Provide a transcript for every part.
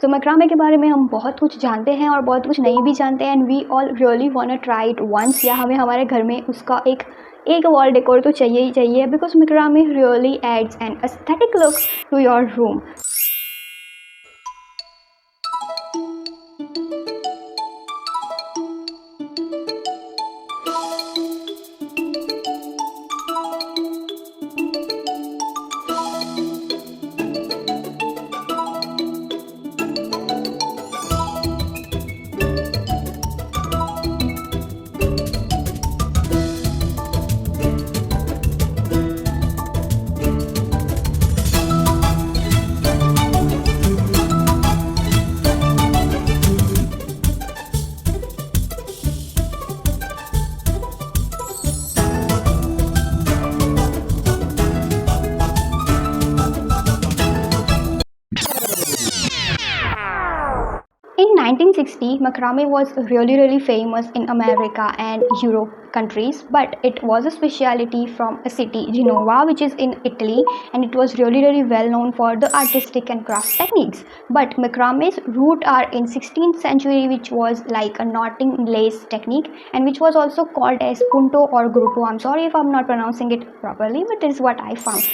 तो मैक्रामे के बारे में हम बहुत कुछ जानते हैं और बहुत कुछ नहीं भी जानते हैं, and we all really want to try it once. या हमें हमारे घर में उसका एक वॉल डेकोर तो चाहिए ही चाहिए, because macrame really adds an aesthetic look to your room. In 1960, macrame was really famous in America and Europe countries, but it was a specialty from a city, Genova, which is in Italy, and it was really well known for the artistic and craft techniques. But macrame's root are in 16th century, which was like a knotting lace technique, and which was also called as punto or gruppo. I'm sorry if I'm not pronouncing it properly, but this is what I found.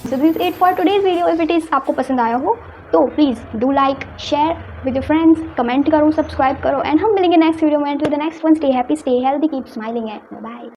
So this is it for today's video. If it is आपको पसंद आया हो तो please do like, share with your friends, comment करो, subscribe करो, and हम मिलेंगे next video में। To the next one, stay happy, stay healthy, keep smiling and bye.